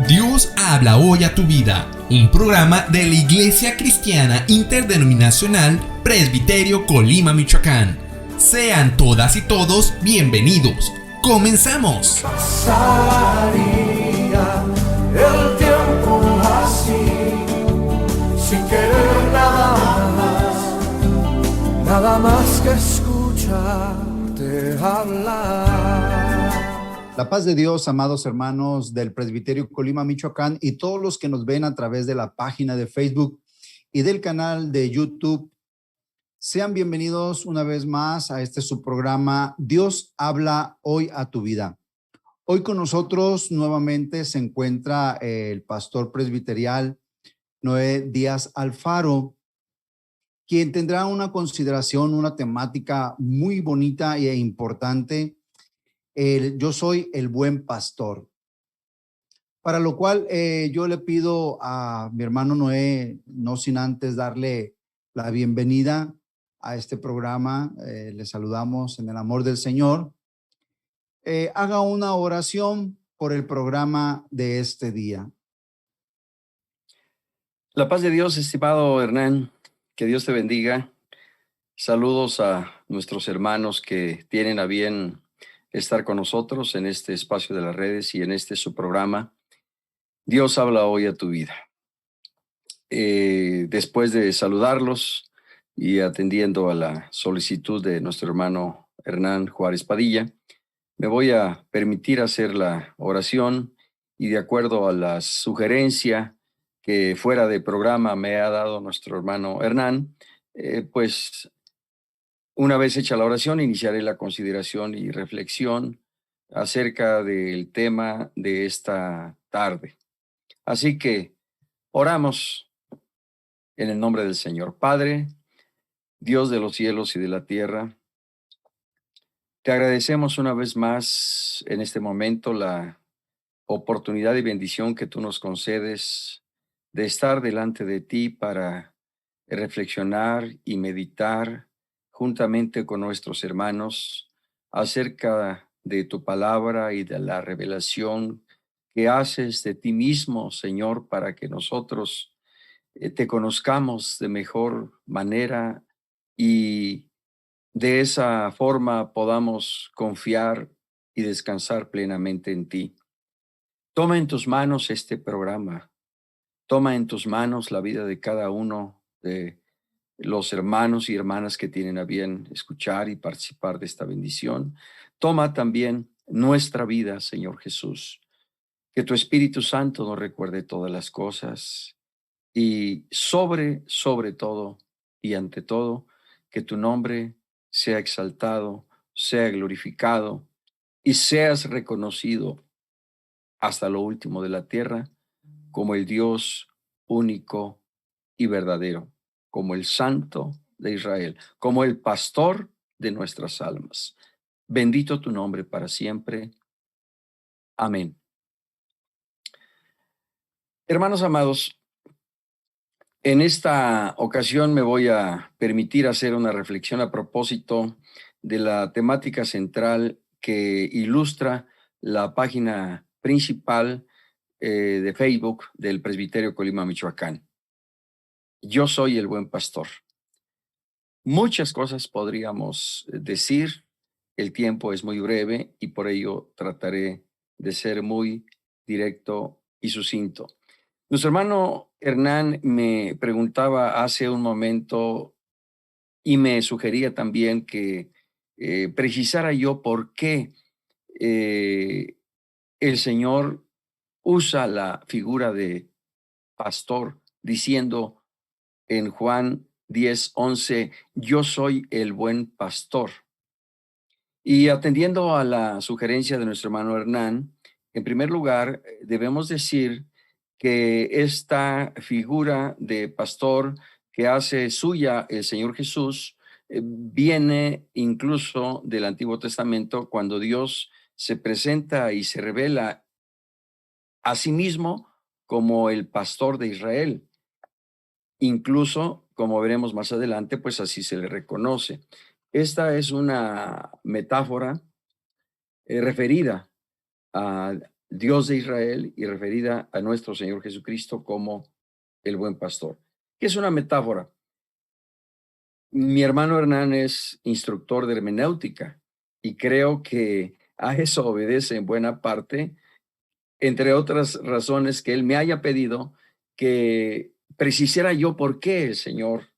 Dios habla hoy a tu vida, un programa de la Iglesia Cristiana Interdenominacional Presbiterio Colima, Michoacán. Sean todas y todos bienvenidos. ¡Comenzamos! Pasaría el tiempo así, sin querer nada más que escucharte hablar. La paz de Dios, amados hermanos del Presbiterio Colima, Michoacán, y todos los que nos ven a través de la página de Facebook y del canal de YouTube. Sean bienvenidos una vez más a este su programa Dios habla hoy a tu vida. Hoy con nosotros nuevamente se encuentra el pastor presbiterial Noé Díaz Alfaro, quien tendrá una consideración, una temática muy bonita e importante. Yo soy el buen pastor. Para lo cual yo le pido a mi hermano Noé, no sin antes darle la bienvenida a este programa, le saludamos en el amor del Señor. Haga una oración por el programa de este día. La paz de Dios, estimado Hernán, que Dios te bendiga. Saludos a nuestros hermanos que tienen a bien estar con nosotros en este espacio de las redes y en este su programa. Dios habla hoy a tu vida. Después de saludarlos y atendiendo a la solicitud de nuestro hermano Hernán Juárez Padilla, me voy a permitir hacer la oración y de acuerdo a la sugerencia que fuera de programa me ha dado nuestro hermano Hernán, pues una vez hecha la oración iniciaré la consideración y reflexión acerca del tema de esta tarde. Así que oramos en el nombre del Señor. Padre, Dios de los cielos y de la tierra, te agradecemos una vez más en este momento la oportunidad y bendición que tú nos concedes de estar delante de ti para reflexionar y meditar juntamente con nuestros hermanos acerca de tu palabra y de la revelación que haces de ti mismo, Señor, para que nosotros te conozcamos de mejor manera y de esa forma podamos confiar y descansar plenamente en ti. Toma en tus manos este programa. Toma en tus manos la vida de cada uno de los hermanos y hermanas que tienen a bien escuchar y participar de esta bendición. Toma también nuestra vida, Señor Jesús. Que tu Espíritu Santo nos recuerde todas las cosas y sobre todo y ante todo, que tu nombre sea exaltado, sea glorificado y seas reconocido hasta lo último de la tierra como el Dios único y verdadero, como el Santo de Israel, como el pastor de nuestras almas. Bendito tu nombre para siempre. Amén. Hermanos amados, en esta ocasión me voy a permitir hacer una reflexión a propósito de la temática central que ilustra la página principal de Facebook del Presbiterio Colima, Michoacán. Yo soy el buen pastor. Muchas cosas podríamos decir, el tiempo es muy breve y por ello trataré de ser muy directo y sucinto. Nuestro hermano Hernán me preguntaba hace un momento y me sugería también que precisara yo por qué el Señor usa la figura de pastor diciendo en Juan 10:11, yo soy el buen pastor. Y atendiendo a la sugerencia de nuestro hermano Hernán, en primer lugar, debemos decir que esta figura de pastor que hace suya el Señor Jesús viene incluso del Antiguo Testamento cuando Dios se presenta y se revela a sí mismo como el pastor de Israel. Incluso, como veremos más adelante, pues así se le reconoce. Esta es una metáfora referida a Dios de Israel y referida a nuestro Señor Jesucristo como el buen pastor. ¿Qué es una metáfora? Mi hermano Hernán es instructor de hermenéutica y creo que a eso obedece en buena parte, entre otras razones, que él me haya pedido que precisara yo por qué el Señor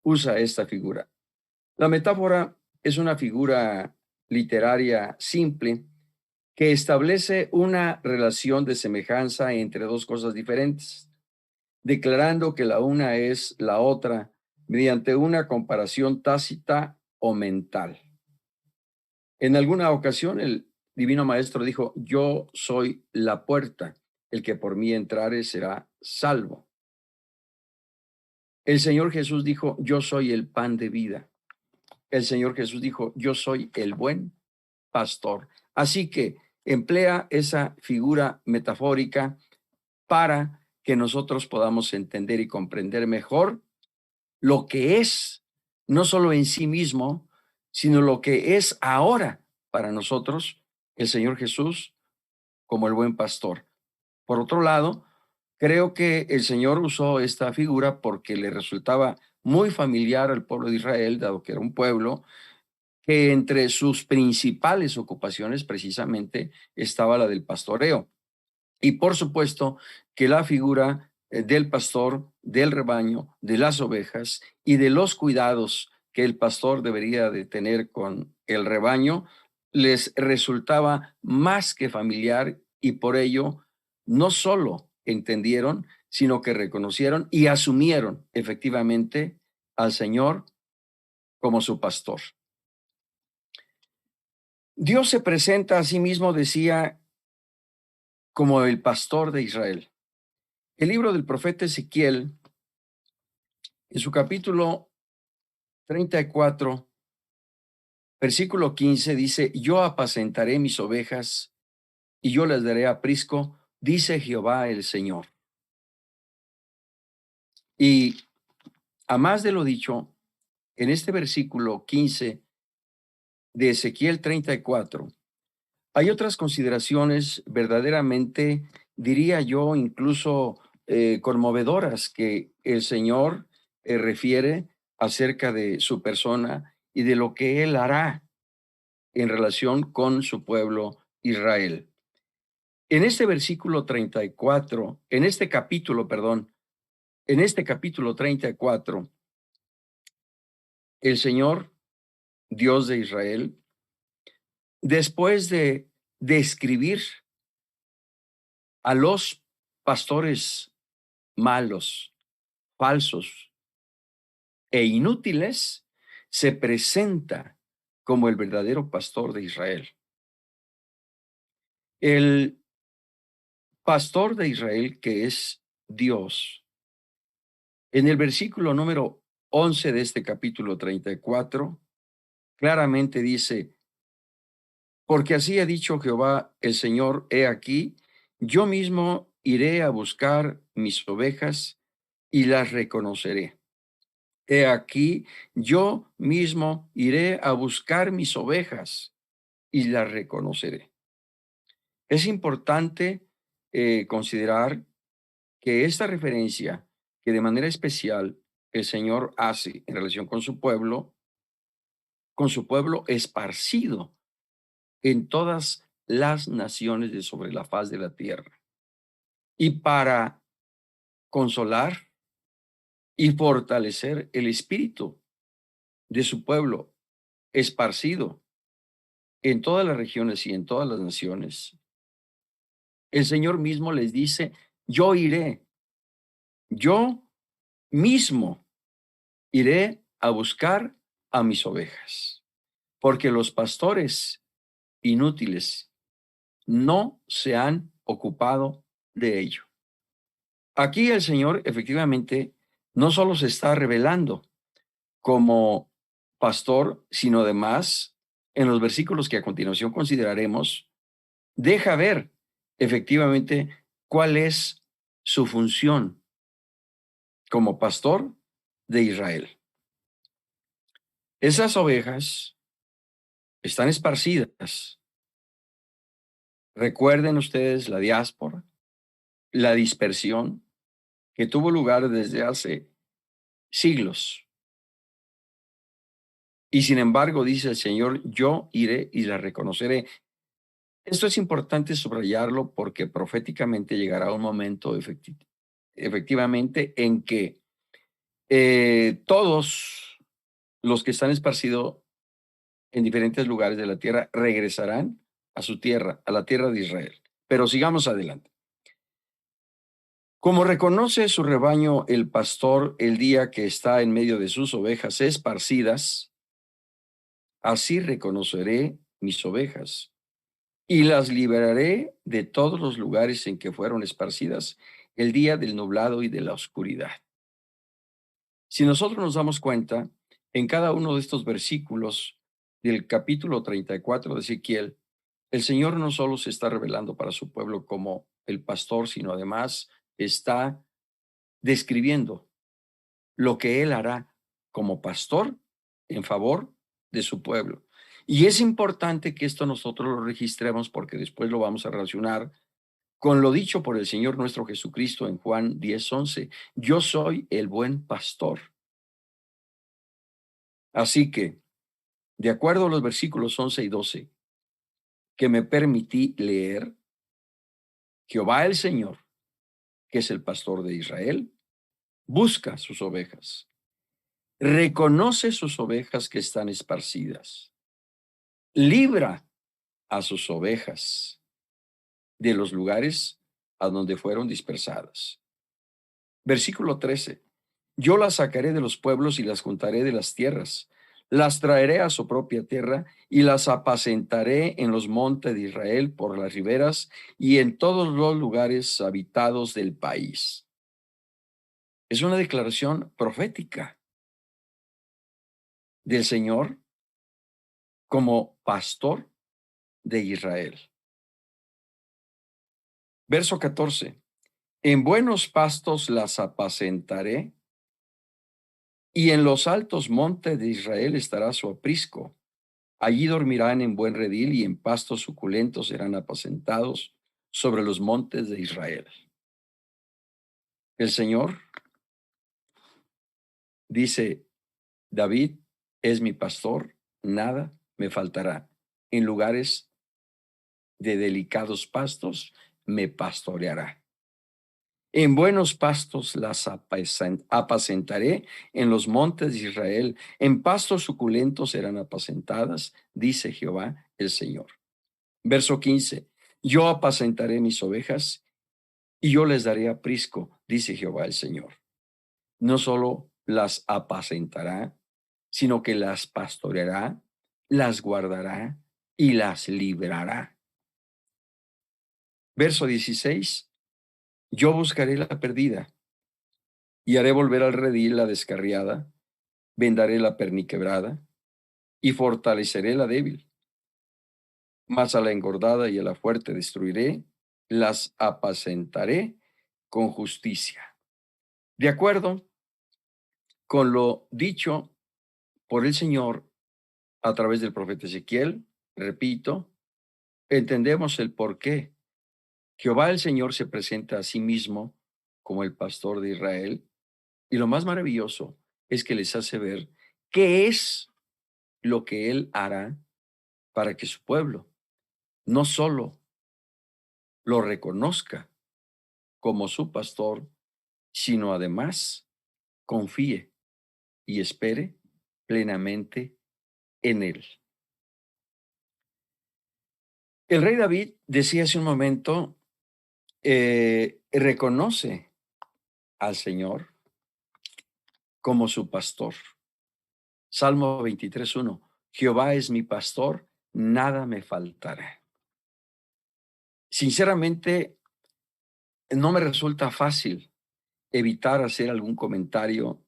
usa esta figura. La metáfora es una figura literaria simple que establece una relación de semejanza entre dos cosas diferentes, declarando que la una es la otra mediante una comparación tácita o mental. En alguna ocasión el Divino Maestro dijo: yo soy la puerta, el que por mí entrare será salvo. El Señor Jesús dijo: yo soy el pan de vida. El Señor Jesús dijo: yo soy el buen pastor. Así que emplea esa figura metafórica para que nosotros podamos entender y comprender mejor lo que es, no solo en sí mismo, sino lo que es ahora para nosotros el Señor Jesús como el buen pastor. Por otro lado, creo que el Señor usó esta figura porque le resultaba muy familiar al pueblo de Israel, dado que era un pueblo que entre sus principales ocupaciones precisamente estaba la del pastoreo. Y por supuesto que la figura del pastor, del rebaño, de las ovejas y de los cuidados que el pastor debería de tener con el rebaño les resultaba más que familiar, y por ello no solo entendieron, sino que reconocieron y asumieron efectivamente al Señor como su pastor. Dios se presenta a sí mismo, decía, como el pastor de Israel. El libro del profeta Ezequiel, en su capítulo 34, versículo 15, dice: yo apacentaré mis ovejas y yo les daré aprisco, dice Jehová el Señor. Y a más de lo dicho, en este versículo 15 de Ezequiel 34, hay otras consideraciones verdaderamente, diría yo, incluso conmovedoras, que el Señor refiere acerca de su persona y de lo que Él hará en relación con su pueblo Israel. En este versículo 34, en este capítulo 34, el Señor, Dios de Israel, después de describir a los pastores malos, falsos e inútiles, se presenta como el verdadero pastor de Israel. El pastor de Israel, que es Dios, en el versículo número 11 de este capítulo 34, claramente dice: porque así ha dicho Jehová el Señor, he aquí, yo mismo iré a buscar mis ovejas y las reconoceré. He aquí, yo mismo iré a buscar mis ovejas y las reconoceré. Es importante considerar que esta referencia que de manera especial el Señor hace en relación con su pueblo esparcido en todas las naciones de sobre la faz de la tierra, y para consolar y fortalecer el espíritu de su pueblo esparcido en todas las regiones y en todas las naciones. El Señor mismo les dice: yo iré, yo mismo iré a buscar a mis ovejas, porque los pastores inútiles no se han ocupado de ello. Aquí el Señor efectivamente no solo se está revelando como pastor, sino además, en los versículos que a continuación consideraremos, deja ver efectivamente cuál es su función como pastor de Israel. Esas ovejas están esparcidas Recuerden ustedes la diáspora, la dispersión que tuvo lugar desde hace siglos. Y sin embargo, dice el Señor, yo iré y la reconoceré. Esto es importante subrayarlo porque proféticamente llegará un momento efectivamente en que todos los que están esparcidos en diferentes lugares de la tierra regresarán a su tierra, a la tierra de Israel. Pero sigamos adelante. Como reconoce su rebaño el pastor el día que está en medio de sus ovejas esparcidas, así reconoceré mis ovejas y las liberaré de todos los lugares en que fueron esparcidas el día del nublado y de la oscuridad. Si nosotros nos damos cuenta, en cada uno de estos versículos del capítulo 34 de Ezequiel, el Señor no solo se está revelando para su pueblo como el pastor, sino además está describiendo lo que Él hará como pastor en favor de su pueblo. Y es importante que esto nosotros lo registremos porque después lo vamos a relacionar con lo dicho por el Señor nuestro Jesucristo en Juan 10:11. Yo soy el buen pastor. Así que, de acuerdo a los versículos 11 y 12 que me permití leer, Jehová el Señor, que es el pastor de Israel, busca sus ovejas, reconoce sus ovejas que están esparcidas, libra a sus ovejas de los lugares a donde fueron dispersadas. Versículo 13. Yo las sacaré de los pueblos y las juntaré de las tierras. Las traeré a su propia tierra y las apacentaré en los montes de Israel, por las riberas y en todos los lugares habitados del país. Es una declaración profética del Señor como pastor de Israel. Verso 14. En buenos pastos las apacentaré, y en los altos montes de Israel estará su aprisco. Allí dormirán en buen redil y en pastos suculentos serán apacentados sobre los montes de Israel. El Señor dice, David es mi pastor, nada me faltará. En lugares de delicados pastos me pastoreará. En buenos pastos las apacentaré en los montes de Israel. En pastos suculentos serán apacentadas, dice Jehová el Señor. Verso 15. Yo apacentaré mis ovejas y yo les daré aprisco, dice Jehová el Señor. No solo las apacentará, sino que las pastoreará, las guardará y las librará. Verso 16. Yo buscaré la perdida y haré volver al redil la descarriada, vendaré la perniquebrada y fortaleceré la débil. Mas a la engordada y a la fuerte destruiré, las apacentaré con justicia. De acuerdo con lo dicho por el Señor a través del profeta Ezequiel, repito, entendemos el por qué Jehová el Señor se presenta a sí mismo como el pastor de Israel, y lo más maravilloso es que les hace ver qué es lo que Él hará para que su pueblo no solo lo reconozca como su pastor, sino además confíe y espere plenamente en Él. El rey David decía hace un momento, reconoce al Señor como su pastor. Salmo 23:1. Jehová es mi pastor, nada me faltará. Sinceramente, no me resulta fácil evitar hacer algún comentario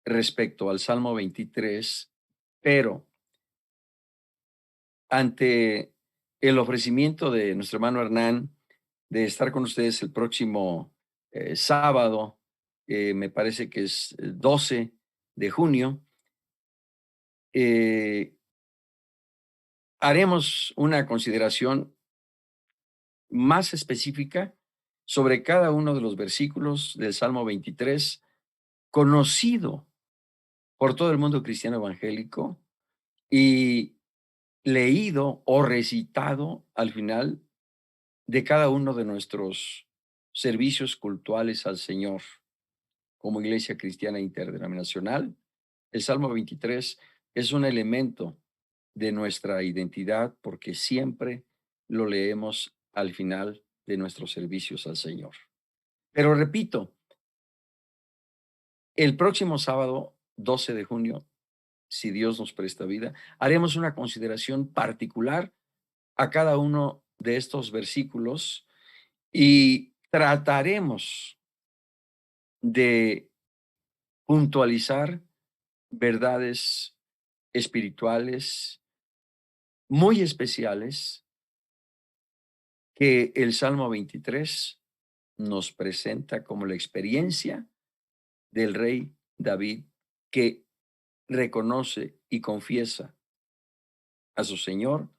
respecto al Salmo 23, pero ante el ofrecimiento de nuestro hermano Hernán de estar con ustedes el próximo sábado, me parece que es 12 de junio, haremos una consideración más específica sobre cada uno de los versículos del Salmo 23, conocido por todo el mundo cristiano evangélico y leído o recitado al final de cada uno de nuestros servicios cultuales al Señor como Iglesia Cristiana Interdenominacional. El Salmo 23 es un elemento de nuestra identidad porque siempre lo leemos al final de nuestros servicios al Señor. Pero repito, el próximo sábado, 12 de junio, si Dios nos presta vida, haremos una consideración particular a cada uno de estos versículos y trataremos de puntualizar verdades espirituales muy especiales que el Salmo 23 nos presenta como la experiencia del rey David, que reconoce y confiesa a su Señor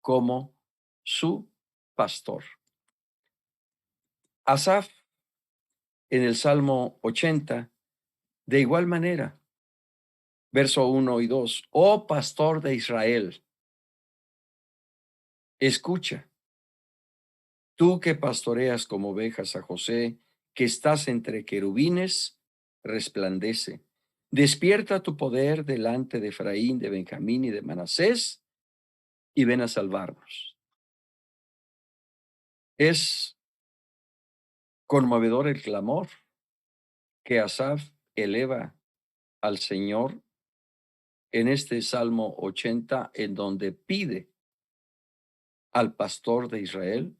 como su pastor. Asaf, en el Salmo 80, de igual manera, verso 1 y 2, oh pastor de Israel, escucha, tú que pastoreas como ovejas a José, que estás entre querubines, resplandece. Despierta tu poder delante de Efraín, de Benjamín y de Manasés, y ven a salvarnos. Es conmovedor el clamor que Asaf eleva al Señor en este Salmo 80, en donde pide al pastor de Israel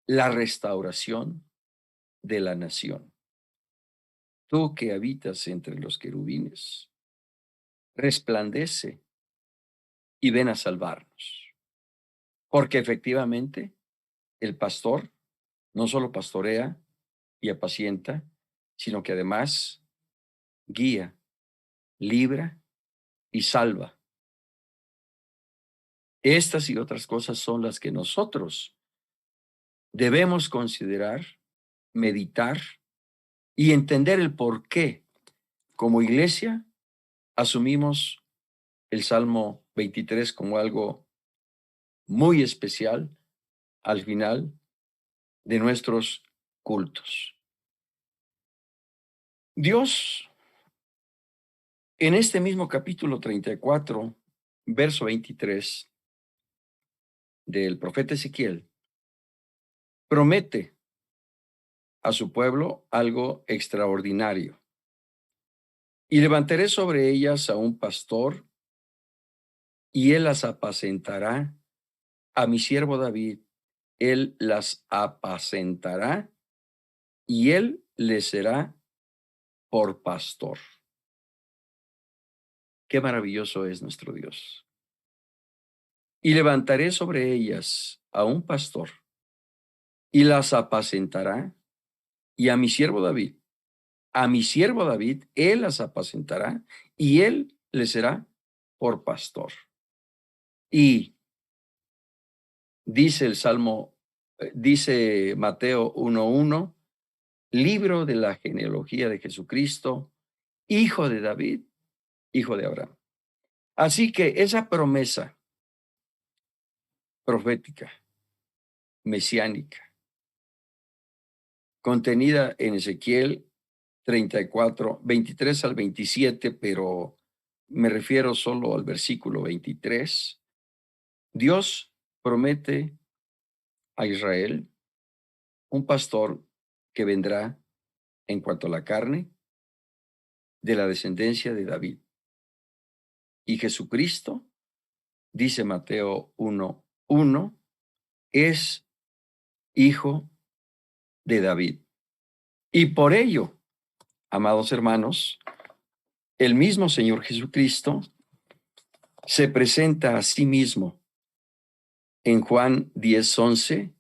la restauración de la nación. Tú que habitas entre los querubines, resplandece y ven a salvarnos. Porque efectivamente el pastor no solo pastorea y apacienta, sino que además guía, libra y salva. Estas y otras cosas son las que nosotros debemos considerar, meditar y entender el por qué como iglesia asumimos el Salmo 23 como algo muy especial al final de nuestros cultos. Dios, en este mismo capítulo 34, verso 23 del profeta Ezequiel, promete a su pueblo algo extraordinario. Y levantaré sobre ellas a un pastor, y él las apacentará, a mi siervo David, él las apacentará, y él les será por pastor. Qué maravilloso es nuestro Dios. Y levantaré sobre ellas a un pastor, y las apacentará, y a mi siervo David, él las apacentará, y él les será por pastor. Y dice el Salmo, dice Mateo 1:1, libro de la genealogía de Jesucristo, hijo de David, hijo de Abraham. Así que esa promesa profética, mesiánica, contenida en Ezequiel 34, 23 al 27, pero me refiero solo al versículo 23, Dios promete a Israel un pastor que vendrá en cuanto a la carne de la descendencia de David. Y Jesucristo, dice Mateo 1:1, es hijo de David. Y por ello, amados hermanos, el mismo Señor Jesucristo se presenta a sí mismo en Juan 10:11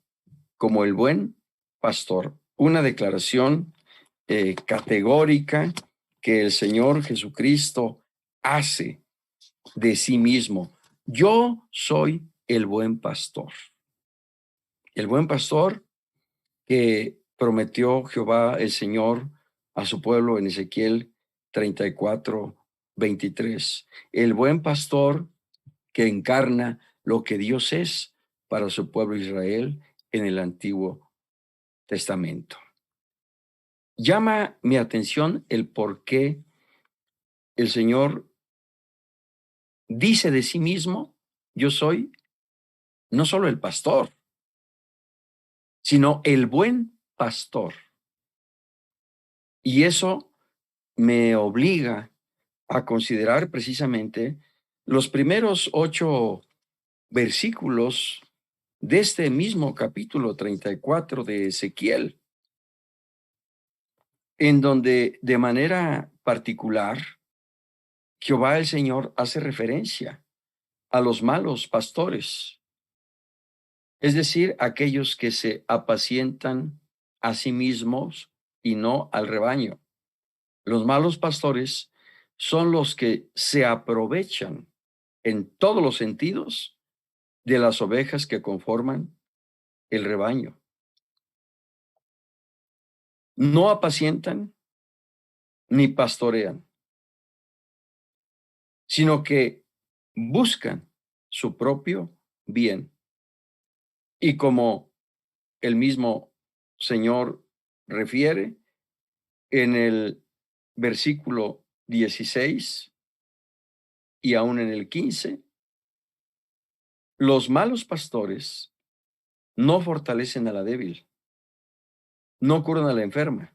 como el buen pastor. Una declaración categórica que el Señor Jesucristo hace de sí mismo. Yo soy el buen pastor. El buen pastor que prometió Jehová el Señor a su pueblo en Ezequiel 34:23. El buen pastor que encarna lo que Dios es para su pueblo Israel en el Antiguo Testamento. Llama mi atención el por qué el Señor dice de sí mismo: yo soy no solo el pastor, sino el buen pastor. Y eso me obliga a considerar precisamente los primeros 8 versículos de este mismo capítulo 34 de Ezequiel, en donde de manera particular Jehová el Señor hace referencia a los malos pastores, es decir, aquellos que se apacientan a sí mismos y no al rebaño. Los malos pastores son los que se aprovechan en todos los sentidos de las ovejas que conforman el rebaño. No apacientan ni pastorean, sino que buscan su propio bien. Y como el mismo Señor refiere en el versículo 16 y aún en el 15, los malos pastores no fortalecen a la débil, no curan a la enferma,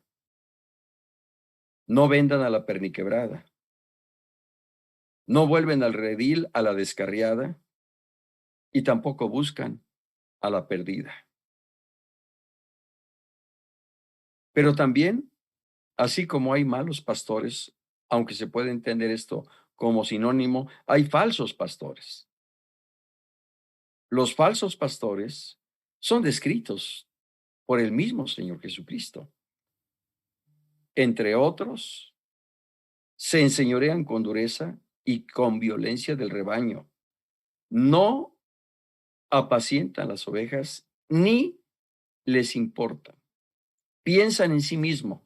no vendan a la perniquebrada, no vuelven al redil a la descarriada y tampoco buscan a la perdida. Pero también, así como hay malos pastores, aunque se puede entender esto como sinónimo, hay falsos pastores. Los falsos pastores son descritos por el mismo Señor Jesucristo. Entre otros, se enseñorean con dureza y con violencia del rebaño. No apacientan las ovejas ni les importan. Piensan en sí mismo,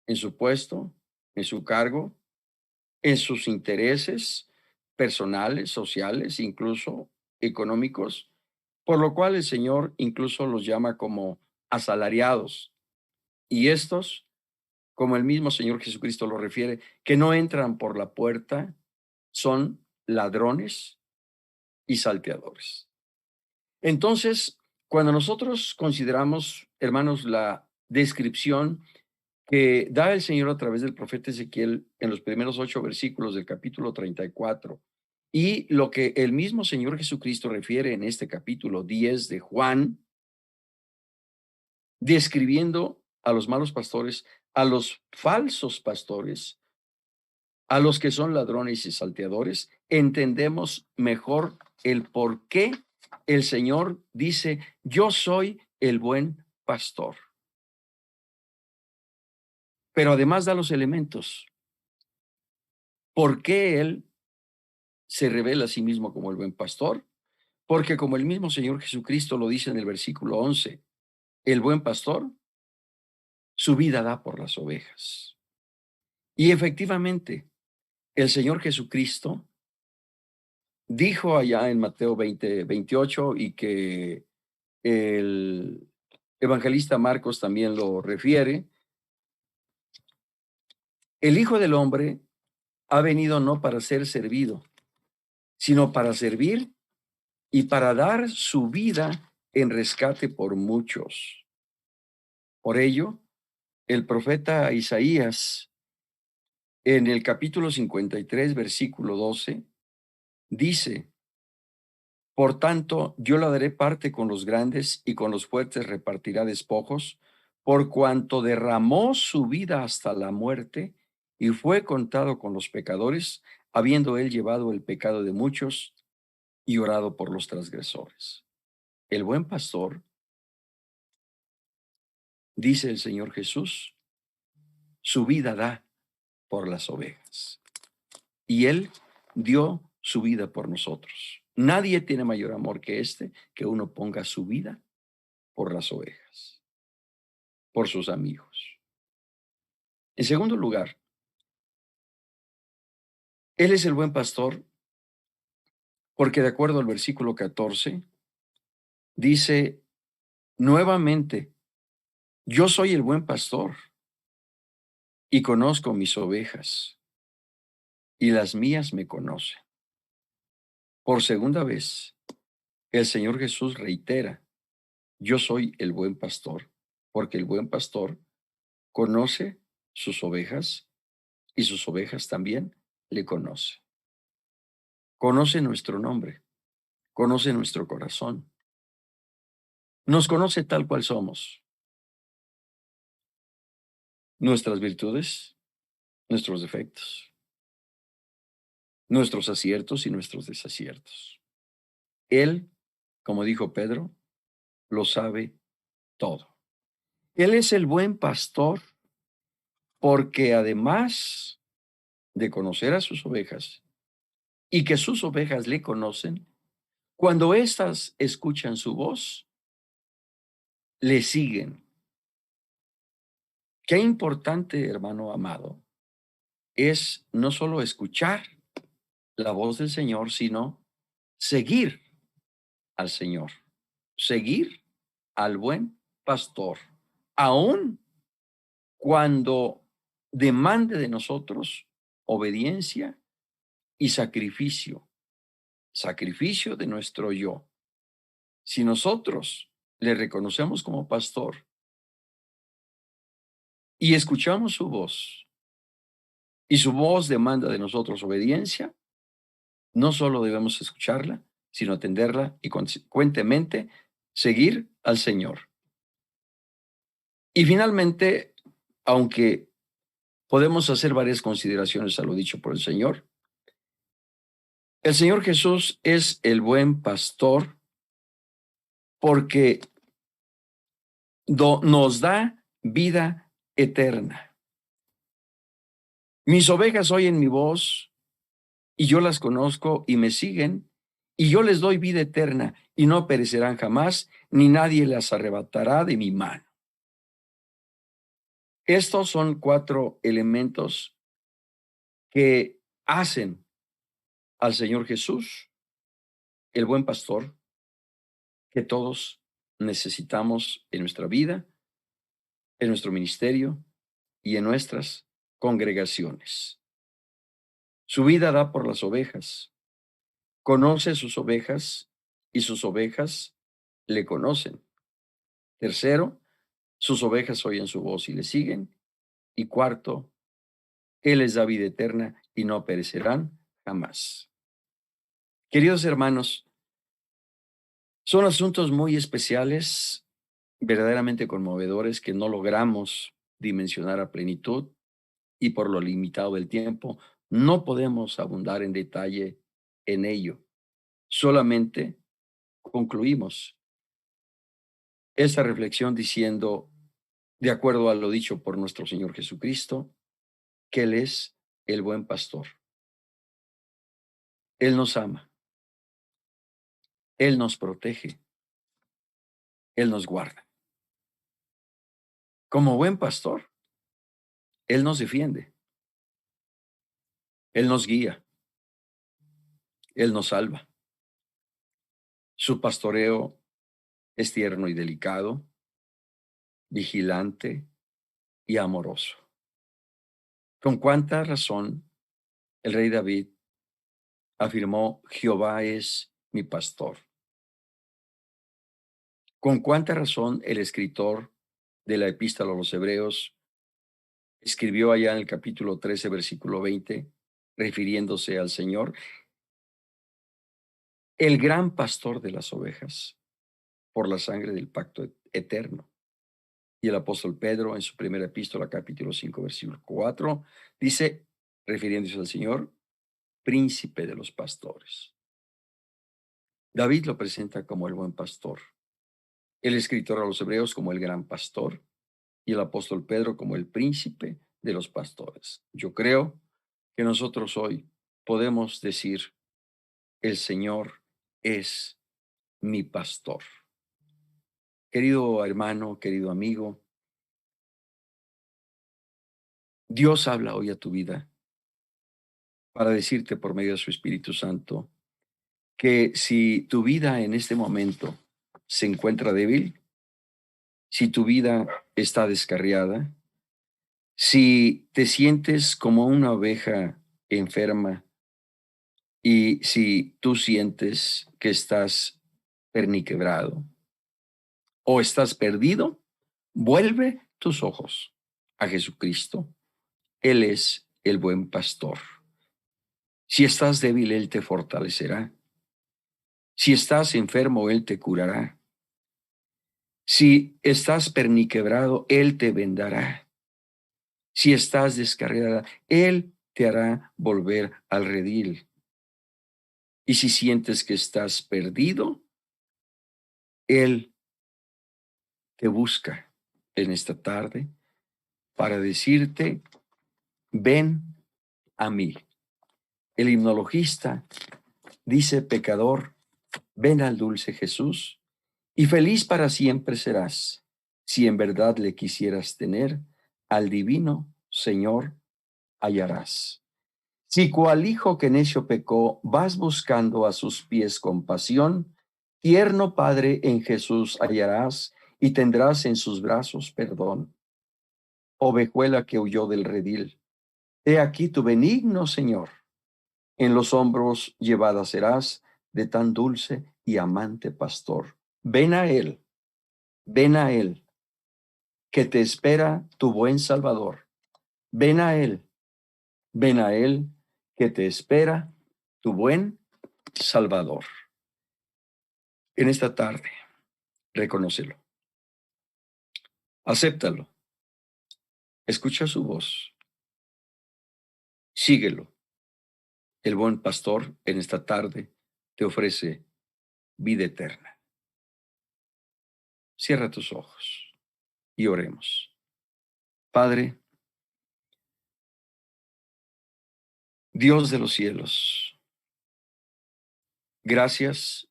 en su puesto, en su cargo, en sus intereses personales, sociales, incluso económicos, por lo cual el Señor incluso los llama como asalariados. Y estos, como el mismo Señor Jesucristo lo refiere, que no entran por la puerta, son ladrones y salteadores. Entonces, cuando nosotros consideramos, hermanos, la descripción que da el Señor a través del profeta Ezequiel en los primeros 8 versículos del capítulo 34, y lo que el mismo Señor Jesucristo refiere en este capítulo 10 de Juan, describiendo a los malos pastores, a los falsos pastores, a los que son ladrones y salteadores, entendemos mejor el por qué el Señor dice: yo soy el buen pastor. Pero además da los elementos. ¿Por qué Él se revela a sí mismo como el buen pastor? Porque como el mismo Señor Jesucristo lo dice en el versículo 11, el buen pastor su vida da por las ovejas. Y efectivamente, el Señor Jesucristo dijo allá en Mateo 20:28, y que el evangelista Marcos también lo refiere: el Hijo del Hombre ha venido no para ser servido, sino para servir y para dar su vida en rescate por muchos. Por ello, el profeta Isaías, en el capítulo 53, versículo 12, dice: por tanto, yo le daré parte con los grandes y con los fuertes repartirá despojos, por cuanto derramó su vida hasta la muerte y fue contado con los pecadores, habiendo él llevado el pecado de muchos y orado por los transgresores. El buen pastor, dice el Señor Jesús, su vida da por las ovejas. Y él dio su vida por nosotros. Nadie tiene mayor amor que este, que uno ponga su vida por las ovejas, por sus amigos. En segundo lugar, Él es el buen pastor porque de acuerdo al versículo 14, dice nuevamente, yo soy el buen pastor y conozco mis ovejas y las mías me conocen. Por segunda vez, el Señor Jesús reitera, yo soy el buen pastor, porque el buen pastor conoce sus ovejas y sus ovejas también le conocen. Conoce nuestro nombre, conoce nuestro corazón, nos conoce tal cual somos, nuestras virtudes, nuestros defectos, nuestros aciertos y nuestros desaciertos. Él, como dijo Pedro, lo sabe todo. Él es el buen pastor porque además de conocer a sus ovejas y que sus ovejas le conocen, cuando éstas escuchan su voz, le siguen. Qué importante, hermano amado, es no solo escuchar la voz del Señor, sino seguir al Señor, seguir al buen pastor, aun cuando demande de nosotros obediencia y sacrificio, sacrificio de nuestro yo. Si nosotros le reconocemos como pastor y escuchamos su voz, y su voz demanda de nosotros obediencia, no solo debemos escucharla, sino atenderla y consecuentemente seguir al Señor. Y finalmente, aunque podemos hacer varias consideraciones a lo dicho por el Señor Jesús es el buen pastor porque nos da vida eterna. Mis ovejas oyen mi voz y yo las conozco y me siguen, y yo les doy vida eterna y no perecerán jamás, ni nadie las arrebatará de mi mano. Estos son 4 elementos que hacen al Señor Jesús, el buen pastor, que todos necesitamos en nuestra vida, en nuestro ministerio y en nuestras congregaciones. Su vida da por las ovejas, conoce sus ovejas y sus ovejas le conocen. Tercero, sus ovejas oyen su voz y le siguen. Y cuarto, Él les da vida eterna y no perecerán jamás. Queridos hermanos, son asuntos muy especiales, verdaderamente conmovedores, que no logramos dimensionar a plenitud y por lo limitado del tiempo, no podemos abundar en detalle en ello. Solamente concluimos esta reflexión diciendo, de acuerdo a lo dicho por nuestro Señor Jesucristo, que Él es el buen pastor. Él nos ama. Él nos protege. Él nos guarda. Como buen pastor, Él nos defiende. Él nos guía. Él nos salva. Su pastoreo es tierno y delicado, vigilante y amoroso. Con cuánta razón el rey David afirmó, Jehová es mi pastor. Con cuánta razón el escritor de la epístola a los Hebreos escribió allá en el capítulo 13, versículo 20, refiriéndose al Señor, el gran pastor de las ovejas, por la sangre del pacto eterno. Y el apóstol Pedro, en su primera epístola, capítulo 5, versículo 4, dice, refiriéndose al Señor, príncipe de los pastores. David lo presenta como el buen pastor, el escritor a los Hebreos como el gran pastor, y el apóstol Pedro como el príncipe de los pastores. Yo creo que nosotros hoy podemos decir, el Señor es mi pastor. Querido hermano, querido amigo, Dios habla hoy a tu vida para decirte por medio de su Espíritu Santo que si tu vida en este momento se encuentra débil, si tu vida está descarriada, si te sientes como una oveja enferma y si tú sientes que estás perniquebrado o estás perdido, vuelve tus ojos a Jesucristo. Él es el buen pastor. Si estás débil, Él te fortalecerá. Si estás enfermo, Él te curará. Si estás perniquebrado, Él te vendará. Si estás descarriada, Él te hará volver al redil. Y si sientes que estás perdido, Él te busca en esta tarde para decirte, ven a mí. El himnologista dice, pecador, ven al dulce Jesús y feliz para siempre serás, si en verdad le quisieras tener, al divino Señor hallarás. Si cual hijo que necio pecó, vas buscando a sus pies compasión, tierno Padre en Jesús hallarás y tendrás en sus brazos perdón. Ovejuela que huyó del redil, he aquí tu benigno Señor. En los hombros llevada serás de tan dulce y amante pastor. Ven a Él, que te espera tu buen Salvador. Ven a Él, que te espera tu buen Salvador. En esta tarde, reconócelo, acéptalo, escucha su voz, síguelo. El buen pastor en esta tarde te ofrece vida eterna. Cierra tus ojos y oremos. Padre, Dios de los cielos, gracias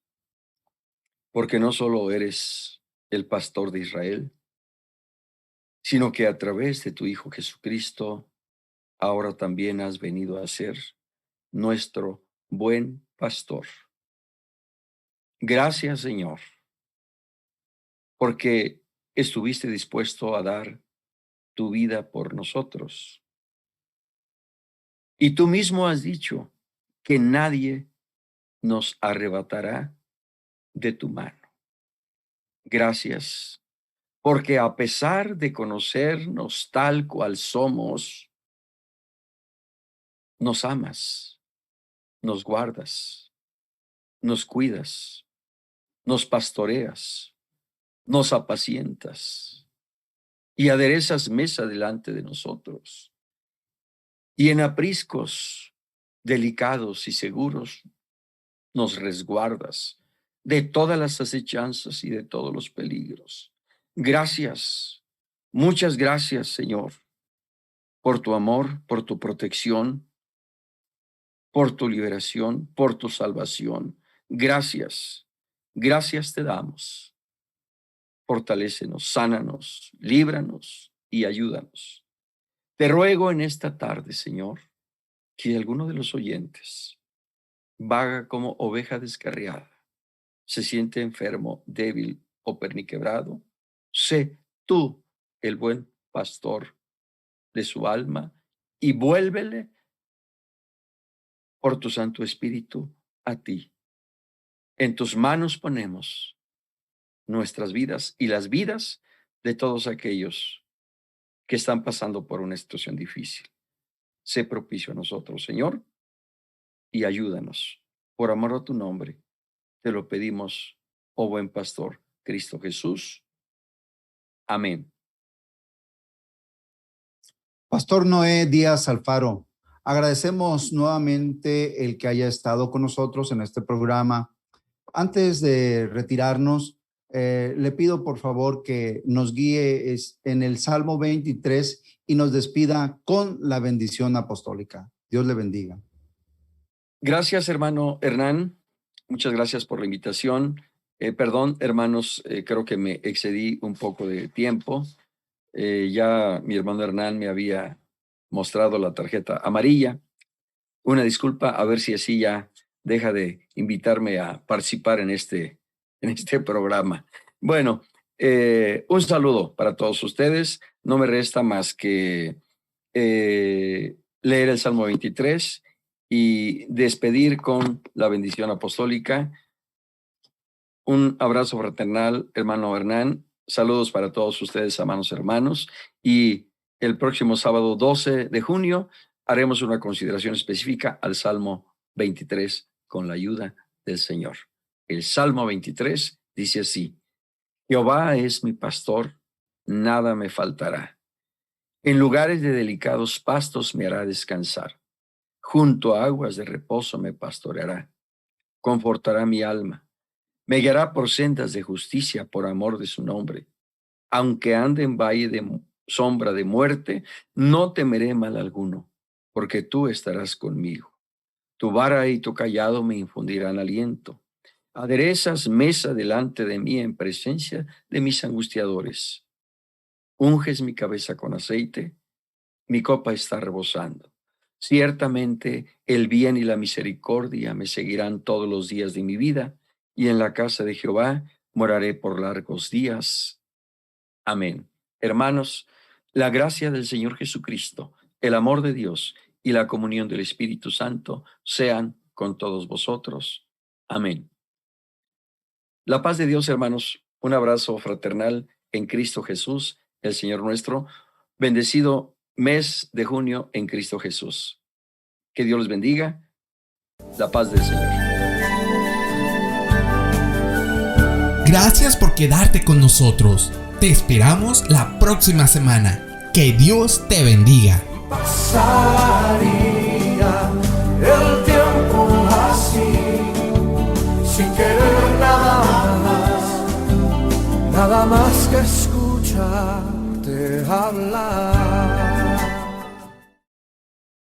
porque no solo eres el pastor de Israel, sino que a través de tu Hijo Jesucristo, ahora también has venido a ser nuestro buen pastor. Gracias, Señor, porque estuviste dispuesto a dar tu vida por nosotros. Y tú mismo has dicho que nadie nos arrebatará de tu mano. Gracias, porque a pesar de conocernos tal cual somos, nos amas, nos guardas, nos cuidas, nos pastoreas, nos apacientas y aderezas mesa delante de nosotros. Y en apriscos delicados y seguros nos resguardas de todas las acechanzas y de todos los peligros. Gracias, muchas gracias, Señor, por tu amor, por tu protección, por tu liberación, por tu salvación. Gracias, gracias te damos. Fortalécenos, sánanos, líbranos y ayúdanos. Te ruego en esta tarde, Señor, que alguno de los oyentes vaga como oveja descarriada, se siente enfermo, débil o perniquebrado, sé tú el buen pastor de su alma y vuélvele por tu Santo Espíritu a ti. En tus manos ponemos nuestras vidas y las vidas de todos aquellos que están pasando por una situación difícil. Sé propicio a nosotros, Señor, y ayúdanos. Por amor a tu nombre, te lo pedimos, oh buen pastor, Cristo Jesús. Amén. Pastor Noé Díaz Alfaro, agradecemos nuevamente el que haya estado con nosotros en este programa. Antes de retirarnos, le pido por favor que nos guíe en el Salmo 23 y nos despida con la bendición apostólica. Dios le bendiga. Gracias, hermano Hernán. Muchas gracias por la invitación. Perdón, hermanos, creo que me excedí un poco de tiempo. Ya mi hermano Hernán me había mostrado la tarjeta amarilla. Una disculpa, a ver si así ya deja de invitarme a participar en este programa. Bueno, un saludo para todos ustedes. No me resta más que leer el Salmo 23 y despedir con la bendición apostólica. Un abrazo fraternal, hermano Hernán. Saludos para todos ustedes, amados hermanos. Y el próximo sábado 12 de junio haremos una consideración específica al Salmo 23 con la ayuda del Señor. El Salmo 23 dice así: Jehová es mi pastor, nada me faltará. En lugares de delicados pastos me hará descansar. Junto a aguas de reposo me pastoreará. Confortará mi alma. Me guiará por sendas de justicia por amor de su nombre. Aunque ande en valle de sombra de muerte, no temeré mal alguno, porque tú estarás conmigo. Tu vara y tu cayado me infundirán aliento. Aderezas mesa delante de mí en presencia de mis angustiadores. Unges mi cabeza con aceite, mi copa está rebosando. Ciertamente el bien y la misericordia me seguirán todos los días de mi vida, y en la casa de Jehová moraré por largos días. Amén. Hermanos, la gracia del Señor Jesucristo, el amor de Dios y la comunión del Espíritu Santo sean con todos vosotros. Amén. La paz de Dios, hermanos. Un abrazo fraternal en Cristo Jesús, el Señor nuestro. Bendecido mes de junio en Cristo Jesús. Que Dios los bendiga. La paz del Señor. Gracias por quedarte con nosotros. Te esperamos la próxima semana. Que Dios te bendiga. Pasaría el tiempo así, sin querer nada más que escucharte hablar.